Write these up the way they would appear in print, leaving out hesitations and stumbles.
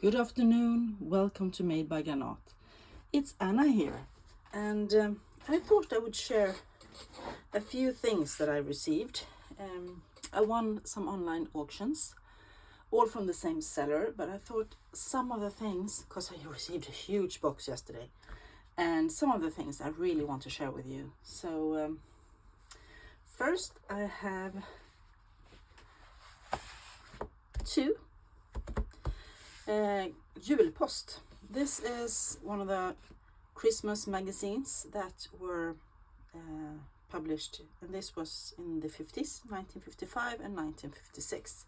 Good afternoon, welcome to Made by Granat. It's Anna here, and I thought I would share a few things that I received. I won some online auctions, all from the same seller, but I thought some of the things, because I received a huge box yesterday, and some of the things I really want to share with you. So first I have two Julpost. This is one of the Christmas magazines that were published, and this was in the 50s, 1955 and 1956.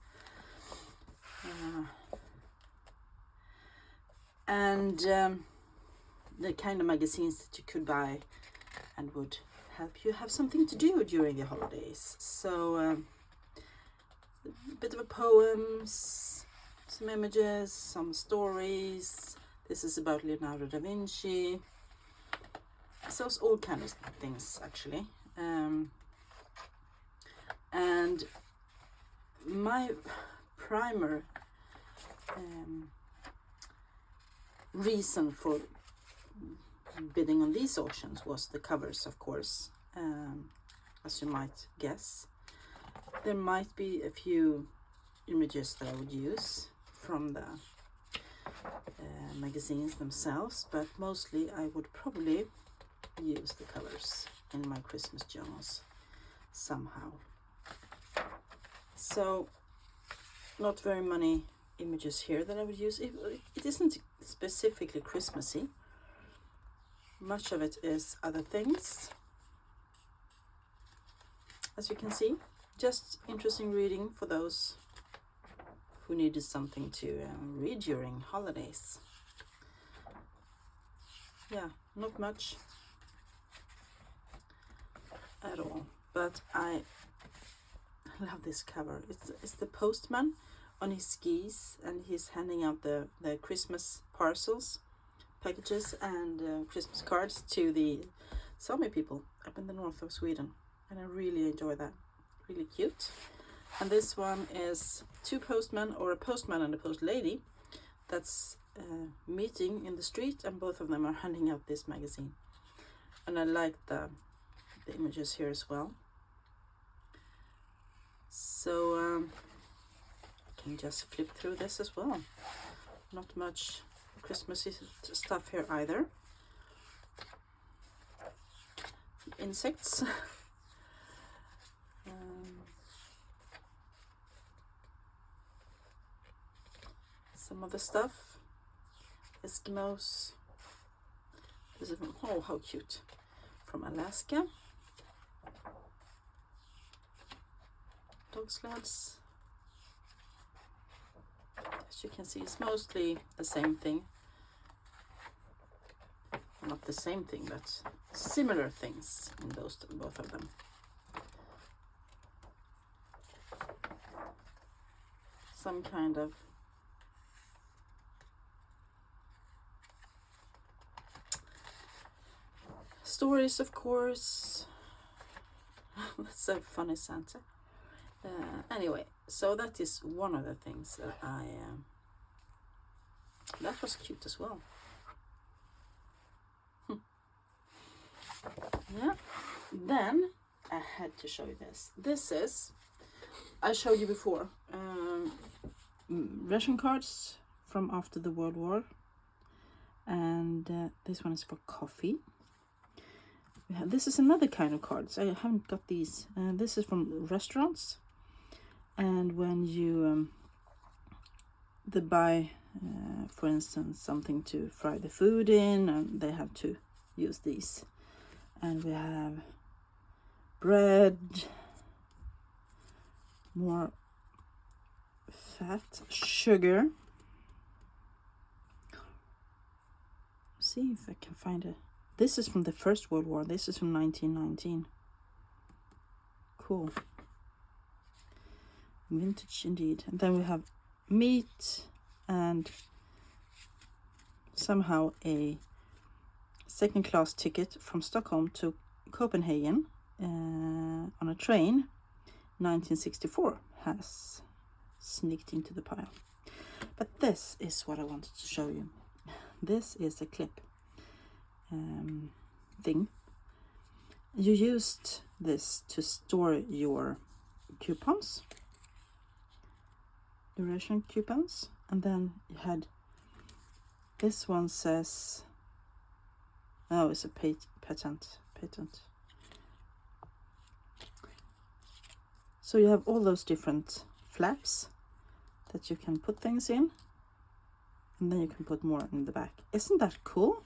The kind of magazines that you could buy and would help you have something to do during the holidays. So a bit of a poems, some images, some stories. This is about Leonardo da Vinci. So it's all kind of things actually. And my primer reason for bidding on these auctions was the covers, of course, as you might guess. There might be a few images that I would use from the magazines themselves, but mostly I would probably use the colors in my Christmas journals somehow. So not very many images here that I would use. It isn't specifically Christmassy. Much of it is other things, as you can see. Just interesting reading for those who needed something to read during holidays. Yeah, not much at all, but I love this cover. It's the postman on his skis, and he's handing out the Christmas parcels, packages, and Christmas cards to the Sami people up in the north of Sweden, and I really enjoy that. Really cute. And this one is two postmen, or a postman and a post lady, that's meeting in the street, and both of them are handing out this magazine. And I like the images here as well. So I can just flip through this as well. Not much Christmassy stuff here either. Insects. Some other stuff. Eskimos. This is from, oh, how cute. From Alaska. Dog sleds. As you can see, it's mostly the same thing. Not the same thing, but similar things in those both of them. Some kind of stories, of course. That's a funny Santa. Anyway, so that is one of the things that that was cute as well. Yeah. Then I had to show you this. This is, I showed you before, ration cards from after the World War, and this one is for coffee. This is another kind of cards. I haven't got these. This is from restaurants, and when you they buy, for instance, something to fry the food in, and they have to use these. And we have bread, more fat, sugar. See if I can find it. This is from the First World War. This is from 1919. Cool. Vintage indeed. And then we have meat and somehow a second-class ticket from Stockholm to Copenhagen on a train. 1964 has sneaked into the pile. But this is what I wanted to show you. This is a clip thing. You used this to store your coupons, duration coupons, and then you had this one says, oh, it's a patent. So you have all those different flaps that you can put things in, and then you can put more in the back. Isn't that cool?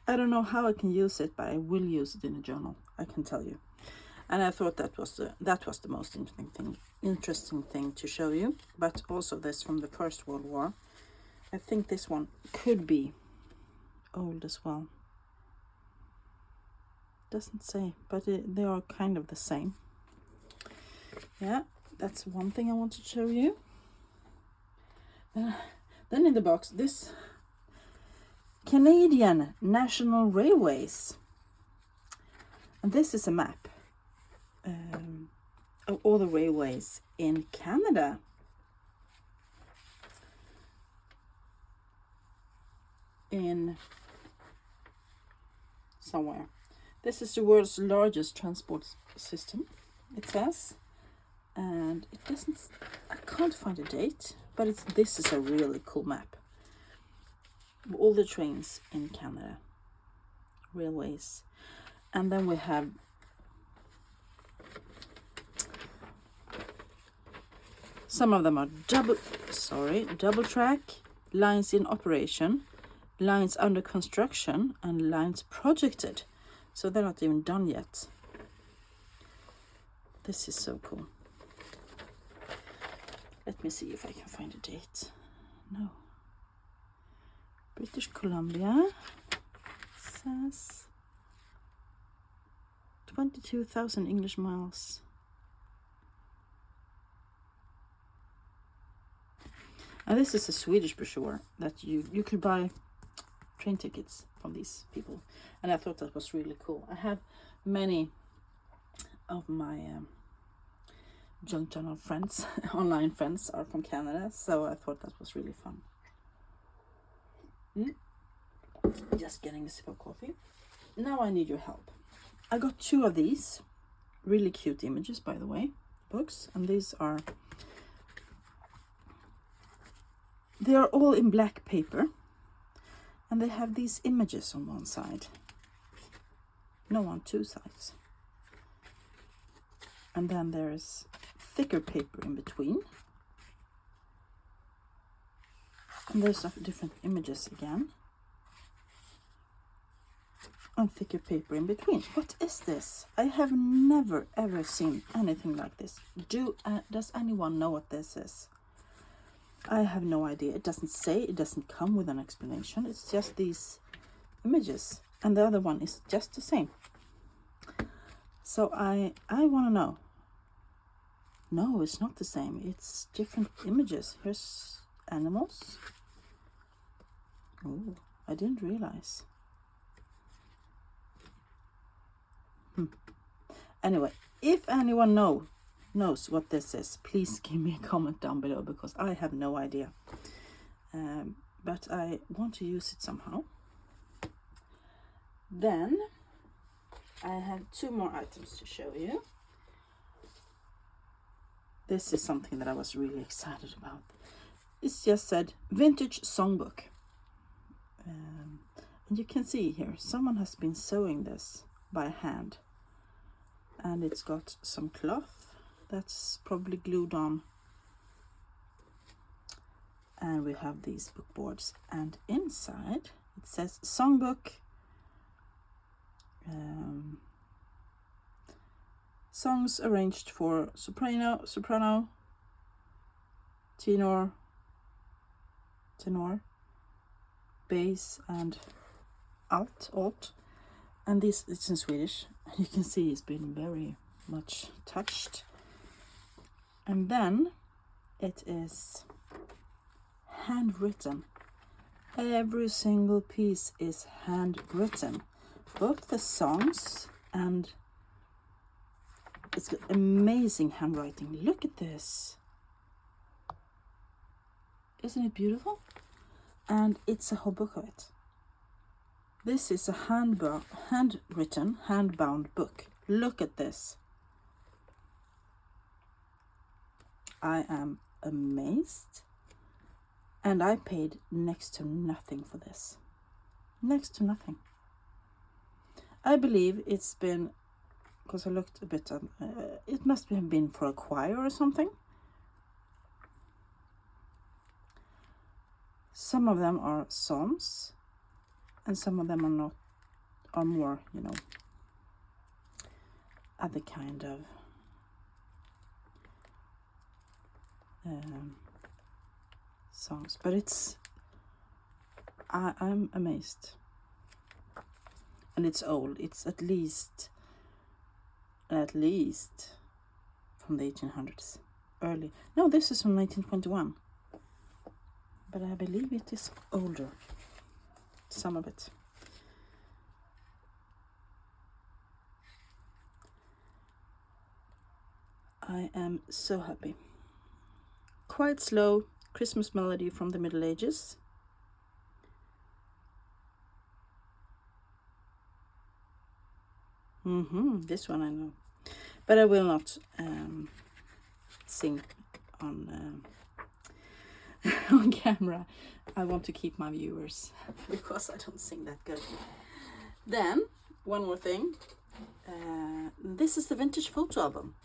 I don't know how I can use it, but I will use it in a journal, I can tell you. And I thought that was the most interesting thing to show you. But also this from the First World War. I think this one could be old as well. Doesn't say, but they are kind of the same. Yeah, that's one thing I want to show you. Then in the box, this Canadian National Railways. And this is a map of all the railways in Canada. In somewhere. This is the world's largest transport system, it says. And it doesn't, I can't find a date, but this is a really cool map. All the trains in Canada, railways. And then we have some of them are double track, lines in operation, lines under construction, and lines projected. So they're not even done yet. This is so cool. Let me see if I can find a date. No. British Columbia says 22,000 English miles. And this is a Swedish brochure that you could buy train tickets from these people. And I thought that was really cool. I have many of my junk journal friends, online friends, are from Canada. So I thought that was really fun. Just getting a sip of coffee. Now I need your help. I got 2 of these really cute images, by the way, books, and they are all in black paper, and they have these images on one side, no, on 2 sides, and then there's thicker paper in between, and there's different images again, and thicker paper in between. What is this? I have never ever seen anything like this. Does anyone know what this is? I have no idea. It doesn't say, it doesn't come with an explanation. It's just these images, and the other one is just the same. So I want to know. No, it's not the same. It's different images. Here's animals. Oh, I didn't realize. Anyway, if anyone knows what this is, please give me a comment down below, because I have no idea. But I want to use it somehow. Then I have 2 more items to show you. This is something that I was really excited about. It's just said vintage songbook. And you can see here, someone has been sewing this by hand. And it's got some cloth that's probably glued on. And we have these book boards. And inside it says songbook. Songs arranged for soprano, tenor, bass, and alt. And this, it's in Swedish. You can see it's been very much touched. And then it is handwritten. Every single piece is handwritten. Both the songs, and it's got amazing handwriting. Look at this. Isn't it beautiful? And it's a whole book of it. This is a handwritten, hand-bound book. Look at this. I am amazed. And I paid next to nothing for this. Next to nothing. I believe it's been, because I looked a bit, it must have been for a choir or something. Some of them are songs, and some of them are not, are more, you know, other kind of songs. But it's, I'm amazed. And it's old. It's at least from the 1800s. Early. No, this is from 1921. But I believe it is older. Some of it. I am so happy. Quite slow Christmas melody from the Middle Ages. This one I know. But I will not sing on on camera. I want to keep my viewers because I don't sing that good. Then, one more thing. This is the vintage photo album.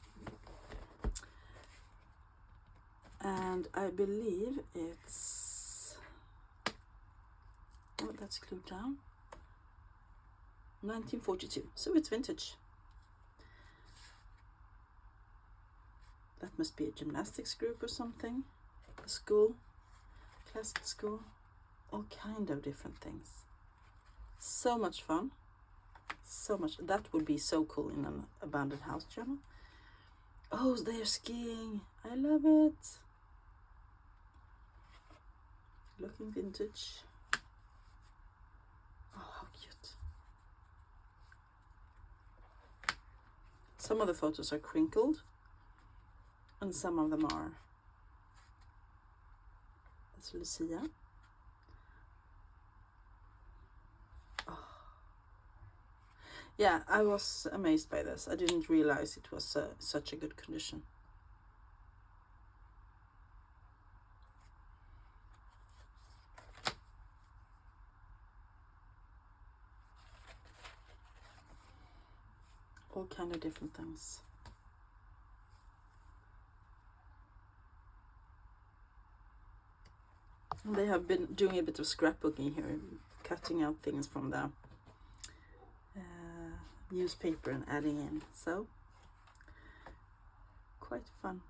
And I believe it's... Oh, that's glued down. 1942. So it's vintage. That must be a gymnastics group or something. A school. Classic school. All kind of different things. So much fun. So much. That would be so cool in an abandoned house journal. Oh, they're skiing. I love it. Looking vintage. Oh, how cute. Some of the photos are crinkled. And some of them are. That's Lucia. Oh. Yeah, I was amazed by this. I didn't realize it was such a good condition. All kind of different things. They have been doing a bit of scrapbooking here, cutting out things from the newspaper and adding in. So, quite fun.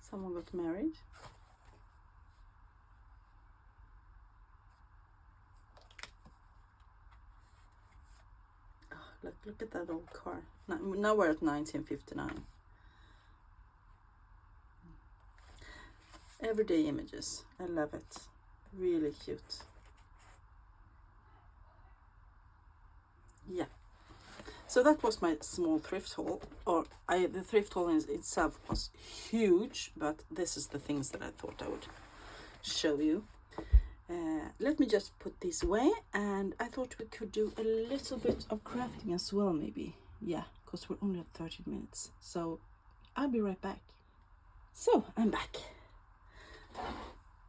Someone got married. Look at that old car. Now we're at 1959. Everyday images. I love it. Really cute. Yeah. So that was my small thrift haul. The thrift haul in itself was huge, but this is the things that I thought I would show you. Let me just put this away, and I thought we could do a little bit of crafting as well, maybe. Yeah, because we're only at 30 minutes. So I'll be right back. So I'm back.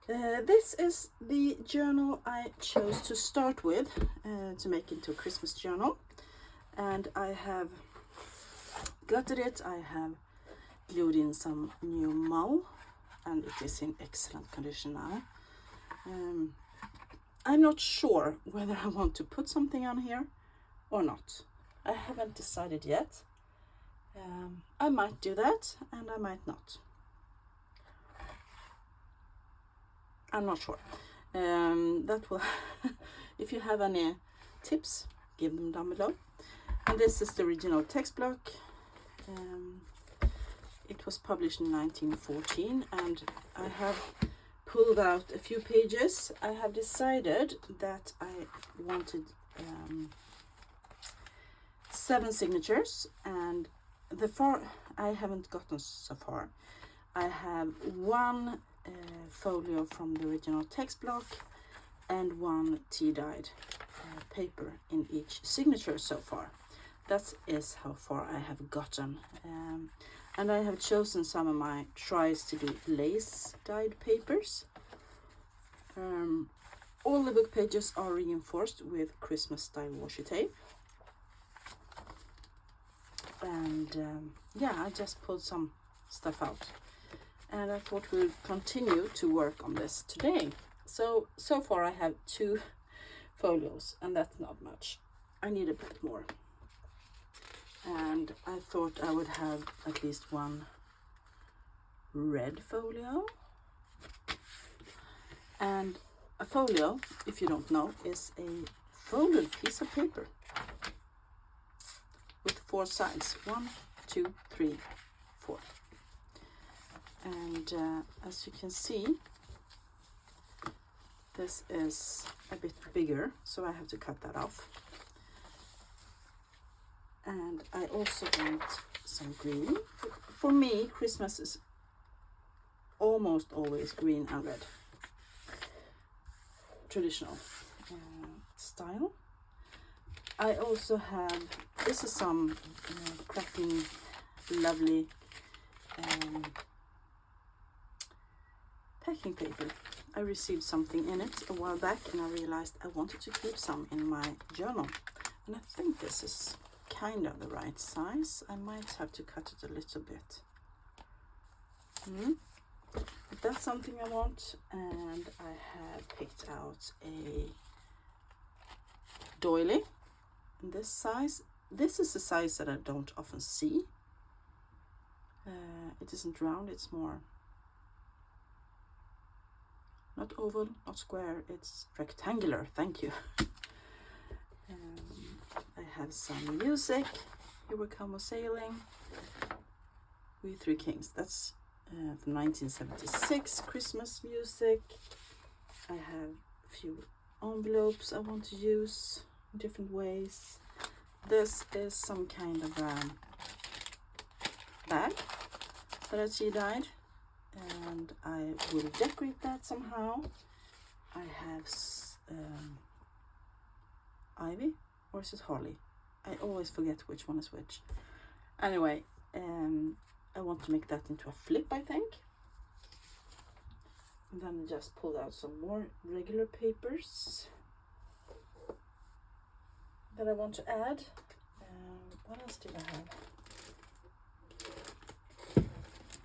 This is the journal I chose to start with to make into a Christmas journal. And I have gutted it. I have glued in some new mull, and it is in excellent condition now. I'm not sure whether I want to put something on here or not. I haven't decided yet. I might do that and I might not. I'm not sure. That will if you have any tips, give them down below. And this is the original text block. It was published in 1914, and I have pulled out a few pages. I have decided that I wanted 7 signatures, and I haven't gotten so far. I have one folio from the original text block and one tea-dyed paper in each signature so far. That is how far I have gotten. And I have chosen some of my tries to do lace dyed papers. All the book pages are reinforced with Christmas style washi tape. And yeah, I just pulled some stuff out. And I thought we'll continue to work on this today. So far I have 2 folios, and that's not much. I need a bit more. And I thought I would have at least one red folio. And a folio, if you don't know, is a folded piece of paper with 4 sides. 1, 2, 3, 4. And as you can see, this is a bit bigger, so I have to cut that off. And I also want some green. For me, Christmas is almost always green and red. Traditional style. I also have, this is some cracking lovely packing paper. I received something in it a while back, and I realized I wanted to keep some in my journal. And I think this is kind of the right size. I might have to cut it a little bit. But that's something I want, and I have picked out a doily in this size. This is a size that I don't often see. It isn't round, it's more not oval, not square, it's rectangular. Thank you. I have some music. Here We Come a Sailing, We Three Kings. That's from 1976 Christmas music. I have a few envelopes I want to use in different ways. This is some kind of bag that I tea-dyed, and I will decorate that somehow. I have ivy, or is it holly? I always forget which one is which. Anyway, I want to make that into a flip, I think. And then just pull out some more regular papers that I want to add. What else did I have?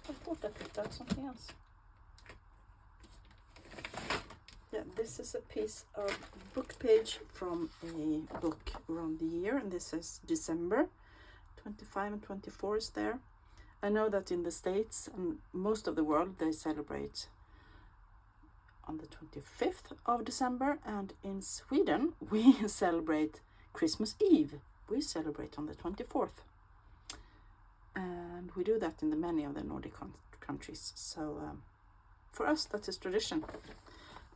I thought I picked out something else. Yeah, this is a piece of book page from a book around the year, and this is December 25 and 24 is there. I know that in the States and most of the world they celebrate on the 25th of December, and in Sweden we celebrate Christmas Eve. We celebrate on the 24th, and we do that in many of the Nordic countries. So for us that is tradition.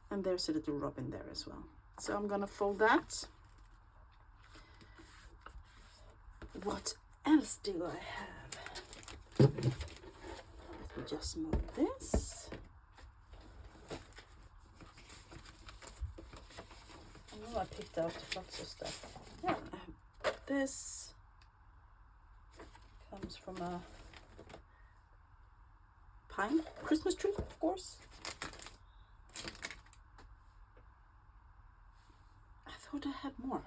And there's a little robin there as well. So I'm gonna fold that. What else do I have? Let me just move this. I know I picked out lots of stuff. Yeah, I have this. Comes from a pine Christmas tree, of course. I thought I had more.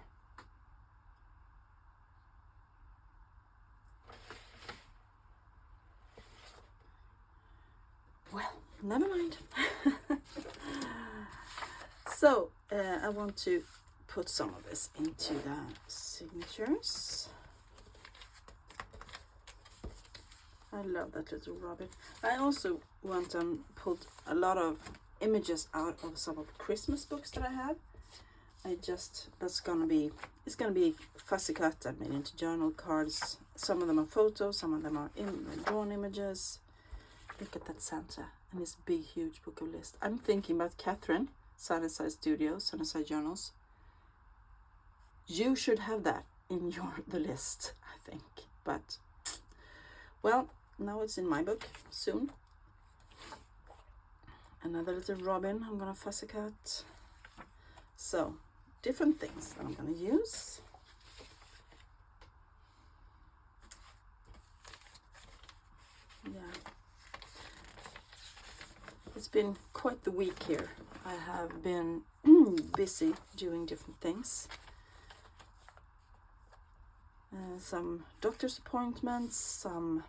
Well, never mind. So I want to put some of this into the signatures. I love that little robin. I also want to put a lot of images out of some of the Christmas books that I have. It's gonna be fussy cut. I made into journal cards. Some of them are photos, some of them are drawn images. Look at that Santa and his big, huge book of list. I'm thinking about Catherine, Sunnyside Studios, Sunnyside Journals. You should have that. in the list, I think. But well, now it's in my book soon. Another little robin I'm gonna fussy cut. So different things that I'm gonna use. Yeah, it's been quite the week here. I have been busy doing different things. Some doctor's appointments, some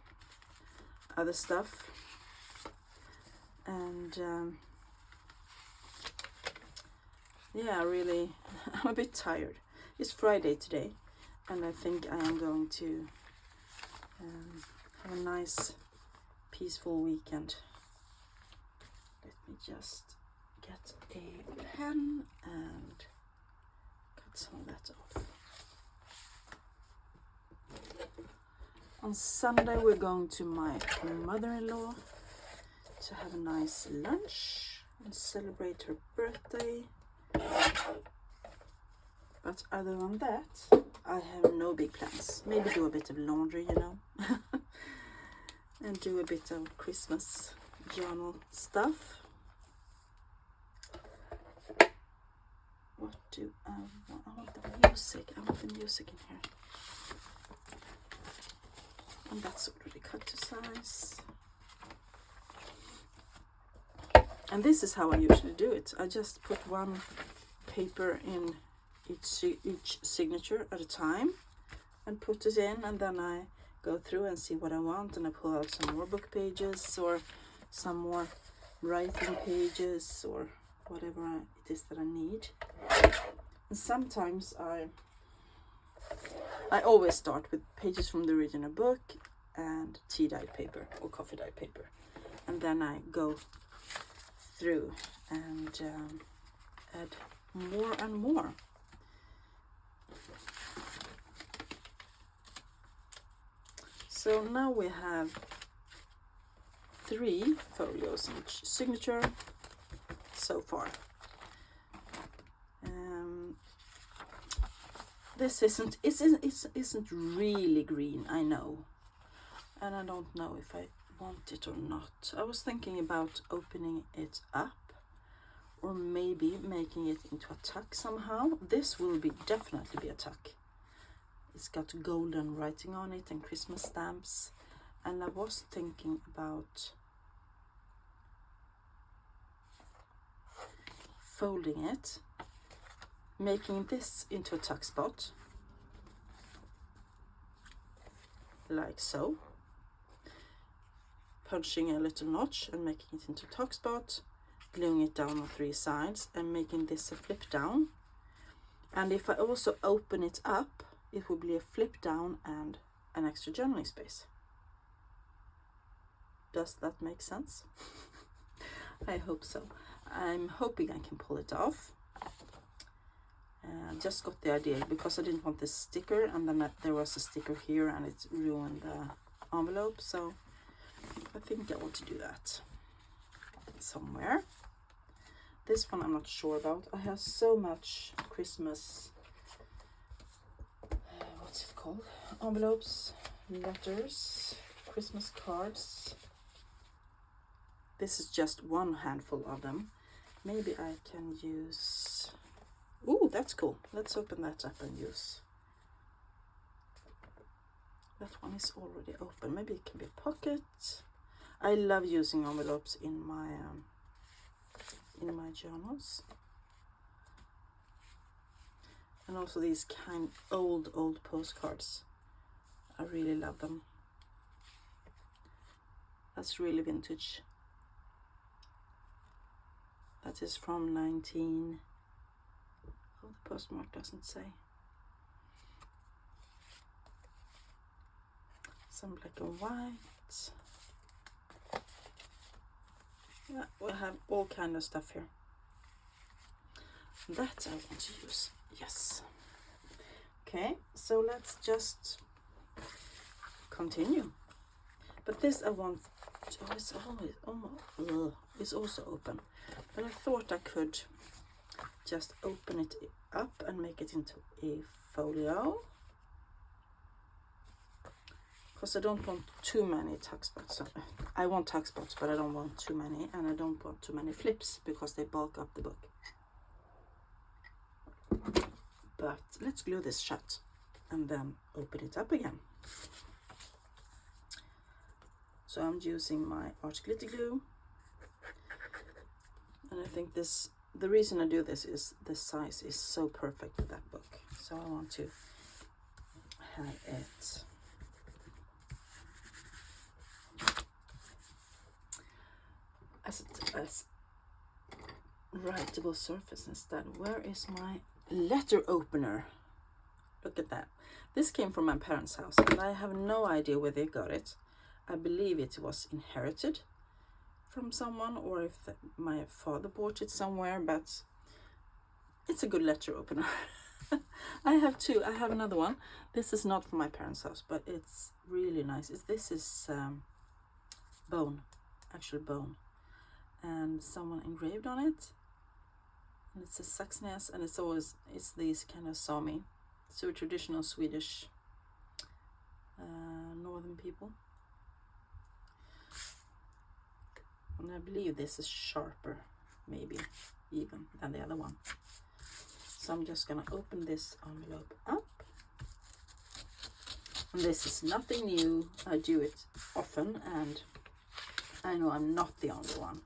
other stuff, and yeah, really, I'm a bit tired. It's Friday today, and I think I am going to have a nice, peaceful weekend. Let me just get a pen and cut some of that off. On Sunday we're going to my mother-in-law to have a nice lunch and celebrate her birthday. But other than that, I have no big plans. Maybe do a bit of laundry, you know, and do a bit of Christmas journal stuff. What do I want? I want the music. I want the music in here. And that's already cut to size. And this is how I usually do it. I just put one paper in each signature at a time and put it in, and then I go through and see what I want, and I pull out some more book pages or some more writing pages or whatever it is that I need. And sometimes I always start with pages from the original book and tea-dyed paper or coffee-dyed paper, and then I go through and add more and more. So now we have 3 folios each signature so far. This isn't really green, I know, and I don't know if I want it or not. I was thinking about opening it up or maybe making it into a tuck somehow. This will definitely be a tuck. It's got golden writing on it and Christmas stamps, and I was thinking about folding it, making this into a tuck spot, like so, punching a little notch and making it into a tuck spot, gluing it down on 3 sides and making this a flip down. And if I also open it up, it will be a flip down and an extra journaling space. Does that make sense? I hope so. I'm hoping I can pull it off. Just got the idea because I didn't want this sticker, and then there was a sticker here and it ruined the envelope, so I think I want to do that somewhere. This one I'm not sure about. I have so much Christmas, what's it called? Envelopes, letters, Christmas cards. This is just one handful of them. Maybe I can use... Ooh, that's cool. Let's open that up and use. That one is already open. Maybe it can be a pocket. I love using envelopes in my journals. And also these kind old postcards. I really love them. That's really vintage. That is from 19... Oh, the postmark doesn't say. Some black and white. Yeah, we have all kind of stuff here. That I want to use. Yes. Okay, so let's just continue. But this I want. Oh, it's always almost. It's also open. But I thought I could just open it up and make it into a folio. because I don't want too many tuck spots. I want tuck spots, but I don't want too many, and I don't want too many flips because they bulk up the book. But let's glue this shut and then open it up again. So I'm using my Art Glitter glue, and I think the reason I do this is the size is so perfect with that book. So I want to have it as writable surface instead. Where is my letter opener? Look at that. This came from my parents' house, and I have no idea where they got it. I believe it was inherited from someone, or if my father bought it somewhere, but it's a good letter opener. I have two. I have another one. This is not from my parents' house, but it's really nice. This is bone, actual bone, and someone engraved on it, and it's a Saxnäs, and it's these kind of Sami, so traditional Swedish northern people. And I believe this is sharper, maybe even than the other one. So I'm just gonna open this envelope up. And this is nothing new. I do it often, and I know I'm not the only one.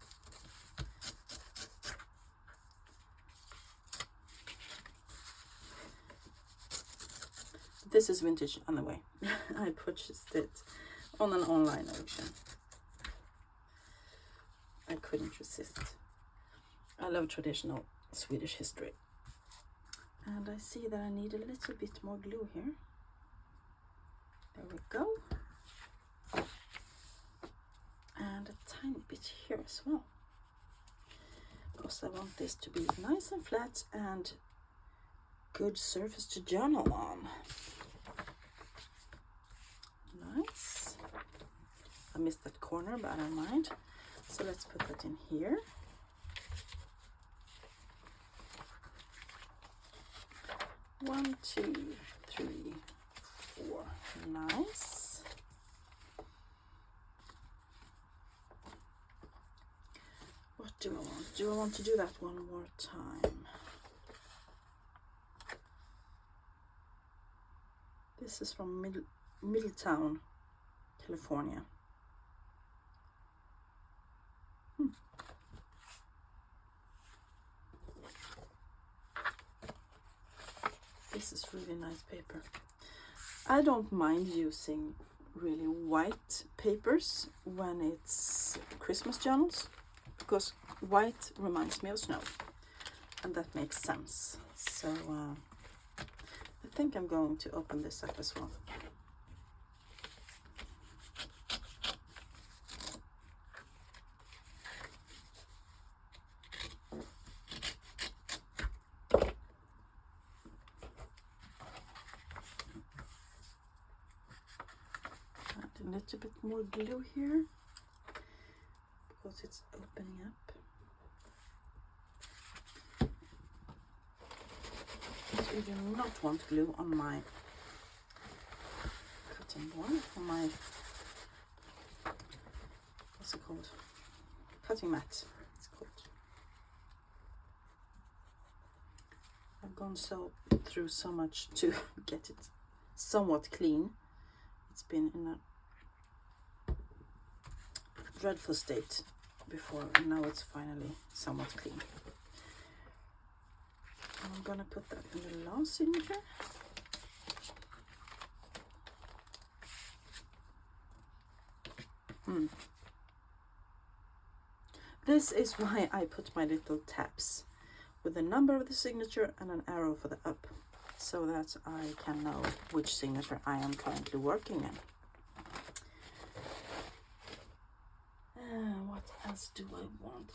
This is vintage anyway. I purchased it on an online auction. I couldn't resist. I love traditional Swedish history. And I see that I need a little bit more glue here. There we go. And a tiny bit here as well, because I want this to be nice and flat and good surface to journal on. Nice. I missed that corner, but I don't mind. So let's put that in here. One, two, three, four. Nice. What do I want? Do I want to do that one more time? This is from Middletown, California. This is really nice paper. I don't mind using really white papers when it's Christmas journals, because white reminds me of snow, and that makes sense. So I think I'm going to open this up as well. Add a little bit more glue here because it's opening up. So you do not want glue on my cutting board, on my, what's it called? Cutting mat, it's called. I've gone through so much to get it somewhat clean. It's been in a dreadful state before, and now it's finally somewhat clean. And I'm gonna put that in the last signature. This is why I put my little tabs with the number of the signature and an arrow for the up, so that I can know which signature I am currently working in. What else do I want?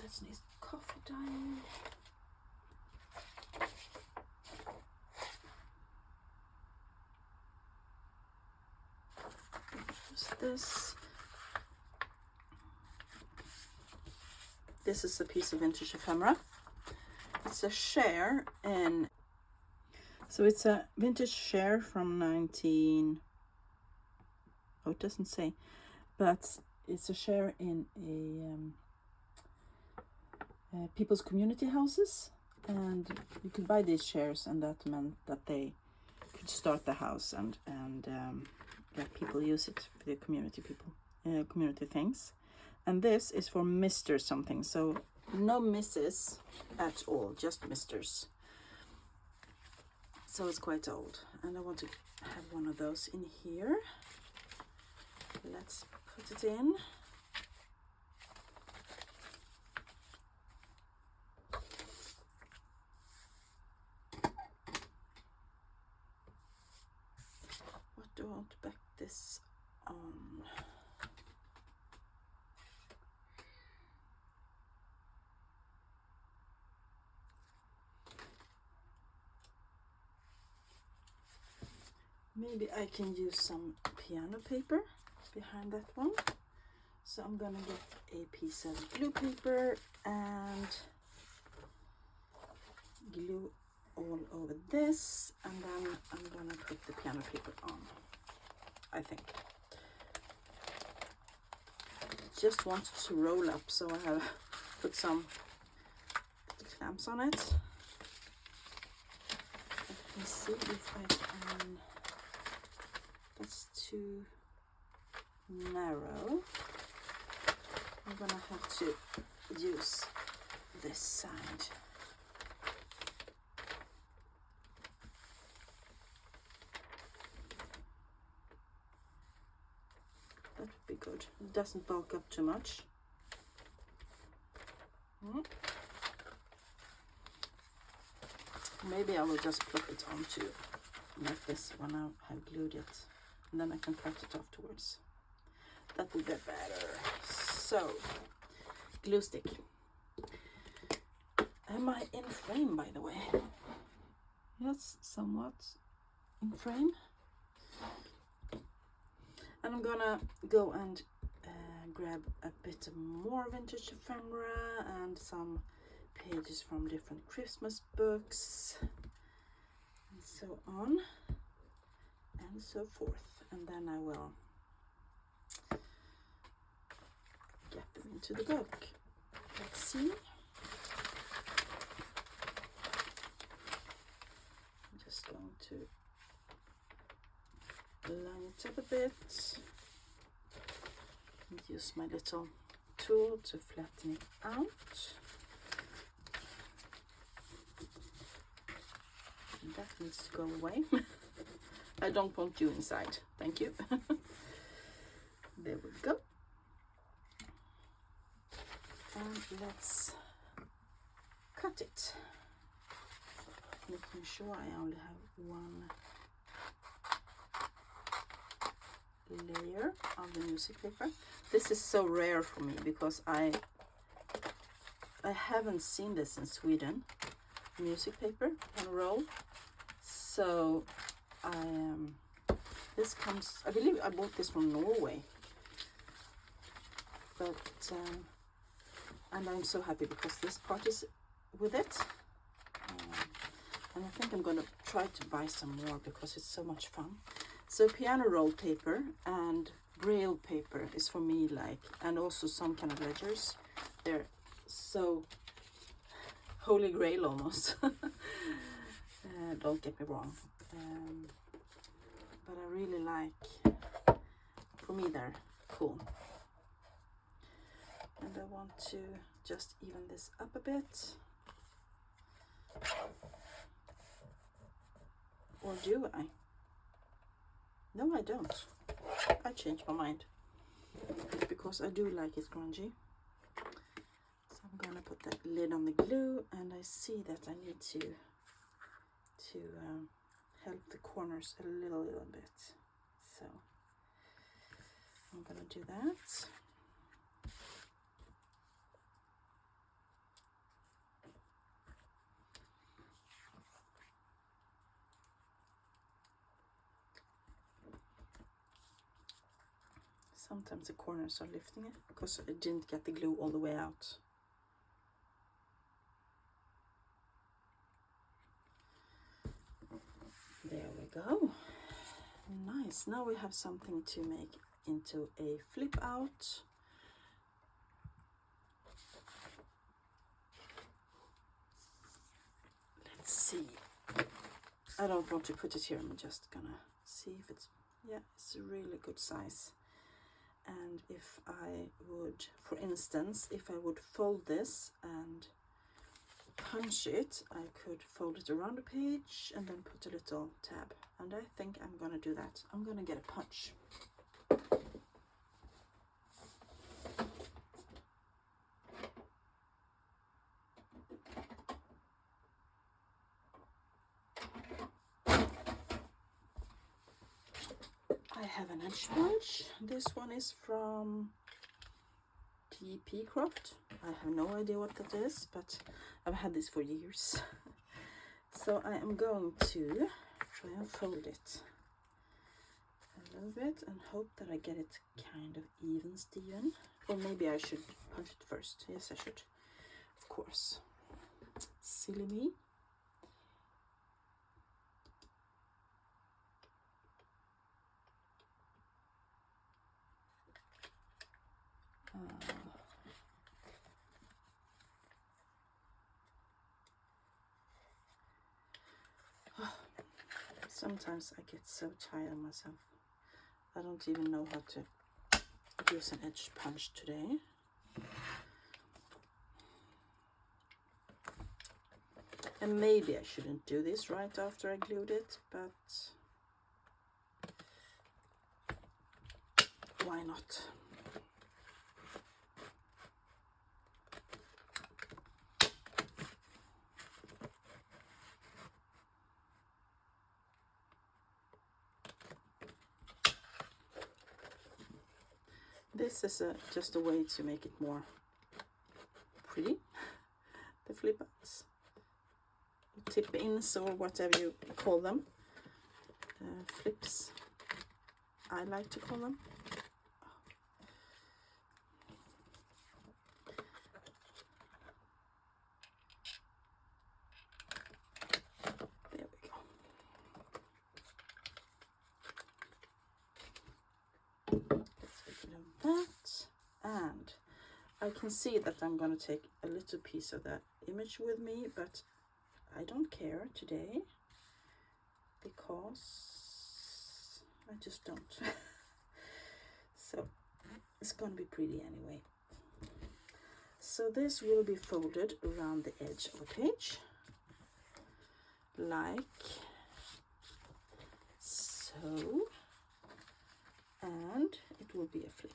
Let's need coffee dye. What's this? This is a piece of vintage ephemera. It's a share, and so it's a vintage share from 19, Oh, it doesn't say, but it's a share in people's community houses, and you could buy these shares, and that meant that they could start the house and let people use it for the community community things. And this is for Mr. something, so no Mrs. at all, just Misters. So it's quite old, and I want to have one of those in here. Let's put it in. What do I want to back this on? Maybe I can use some piano paper behind that one. So I'm gonna get a piece of glue paper and glue all over this, and then I'm gonna put the piano paper on, I think. Just wanted to roll up, so I have put some clamps on it. Let me see if I can. That's too narrow. I'm gonna have to use this side. That would be good. It doesn't bulk up too much. Maybe I will just plop it onto like this when I have glued it, and then I can cut it afterwards. That would be better. So, glue stick. Am I in frame, by the way? Yes, somewhat in frame. And I'm gonna go and grab a bit more vintage ephemera and some pages from different Christmas books and so on and so forth, and then I will get them into the book. Let's see. I'm just going to line it up a bit and use my little tool to flatten it out. And that needs to go away. I don't want you inside. Thank you. There we go. And let's cut it. Making sure I only have one layer of the music paper. This is so rare for me because I haven't seen this in Sweden. Music paper and roll. So this comes, I believe I bought this from Norway, but and I'm so happy because this part is with it, and I think I'm gonna try to buy some more because it's so much fun. So piano roll paper and braille paper is for me, like, and also some kind of ledgers. They're so holy grail almost. Don't get me wrong, but I really like, for me they're cool. And I want to just even this up a bit. Or do I? No, I don't. I changed my mind because I do like it grungy. So I'm gonna put that lid on the glue, and I see that I need to help the corners a little bit. So I'm gonna do that. Sometimes the corners are lifting it because I didn't get the glue all the way out. There we go. Nice. Now we have something to make into a flip out. Let's see. I don't want to put it here. I'm just gonna see if it's, yeah, it's a really good size. And if I would, for instance, if I would fold this and punch it, I could fold it around the page and then put a little tab. And I think I'm gonna do that. I'm gonna get a punch. I have an edge punch. This one is from TP Croft. I have no idea what that is, but I've had this for years. So I am going to try and fold it a little bit and hope that I get it kind of even, Steven. Or maybe I should punch it first. Yes, I should. Of course. Silly me. Sometimes I get so tired of myself. I don't even know how to use an edge punch today. And maybe I shouldn't do this right after I glued it, but why not? This is just a way to make it more pretty, the flip outs, tip ins, or whatever you call them, flips, I like to call them. There we go. That, and I can see that I'm going to take a little piece of that image with me, but I don't care today because I just don't. So it's going to be pretty anyway. So this will be folded around the edge of the page like so, and it will be a flip.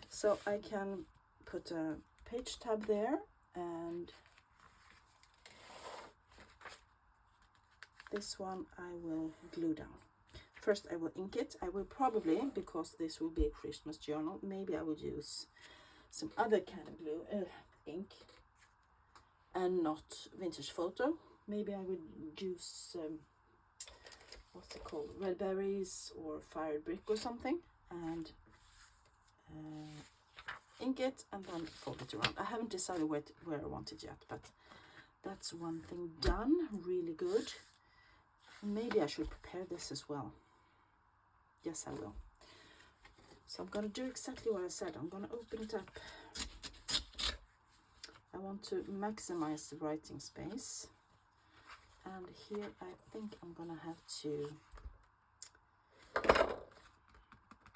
So I can put a page tab there, and this one I will glue down. First I will ink it. I will probably, because this will be a Christmas journal, maybe I will use some other kind of glue, ink, and not vintage photo. Maybe I would use what's it called, red berries or fired brick or something, and ink it and then fold it around. I haven't decided where I want it yet, but that's one thing done. Really good. Maybe I should prepare this as well. Yes, I will. So I'm going to do exactly what I said. I'm going to open it up. I want to maximize the writing space. And here I think I'm going to have to...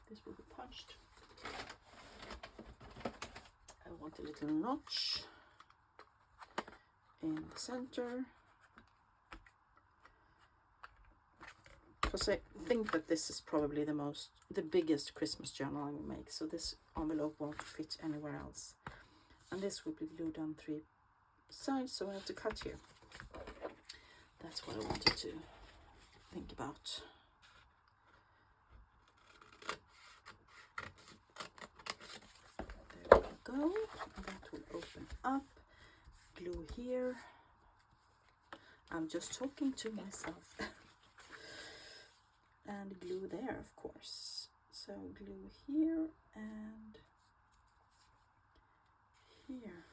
This will be punched. I want a little notch in the center. Because I think that this is probably the biggest Christmas journal I will make, so this envelope won't fit anywhere else. And this will be glued on 3 sides, so I have to cut here. That's what I wanted to think about. There we go. That will open up. Glue here. I'm just talking to myself. And glue there, of course. So glue here and here.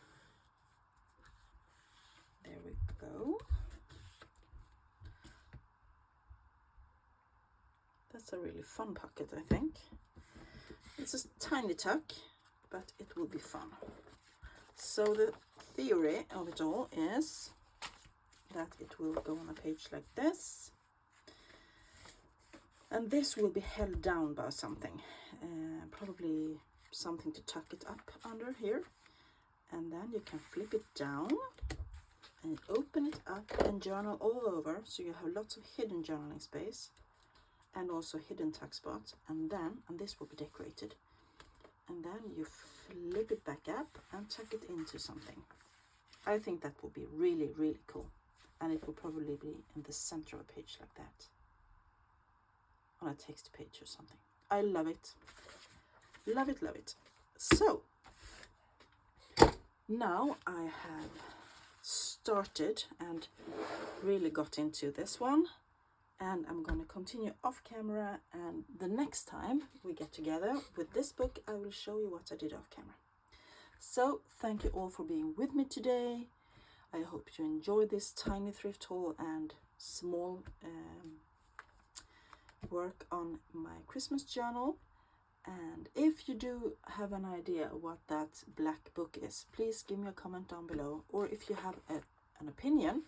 There we go. That's a really fun pocket, I think. It's a tiny tuck, but it will be fun. So the theory of it all is that it will go on a page like this, and this will be held down by something, probably something to tuck it up under here, and then you can flip it down and open it up and journal all over, so you have lots of hidden journaling space and also hidden tuck spots, and this will be decorated, and then you flip it back up and tuck it into something. I think that will be really, really cool, and it will probably be in the center of a page like that, on a text page or something. I love it. Love it, love it. So now I have started and really got into this one, and I'm going to continue off camera, and the next time we get together with this book I will show you what I did off camera. So thank you all for being with me today. I hope you enjoy this tiny thrift haul and small work on my Christmas journal. And if you do have an idea what that black book is, please give me a comment down below, or if you have an opinion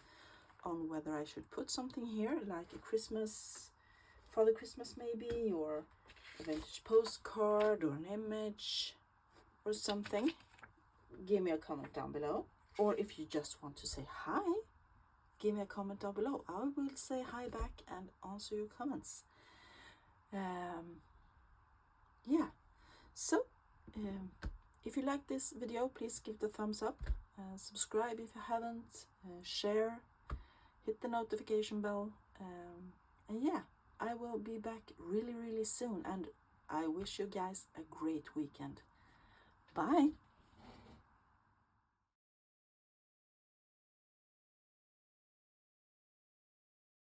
on whether I should put something here, like a Christmas, Father Christmas maybe, or a vintage postcard, or an image or something, give me a comment down below. Or if you just want to say hi, give me a comment down below. I will say hi back and answer your comments. Yeah, so if you like this video, please give it a thumbs up, subscribe if you haven't, share, hit the notification bell, and yeah, I will be back really, really soon, and I wish you guys a great weekend. Bye.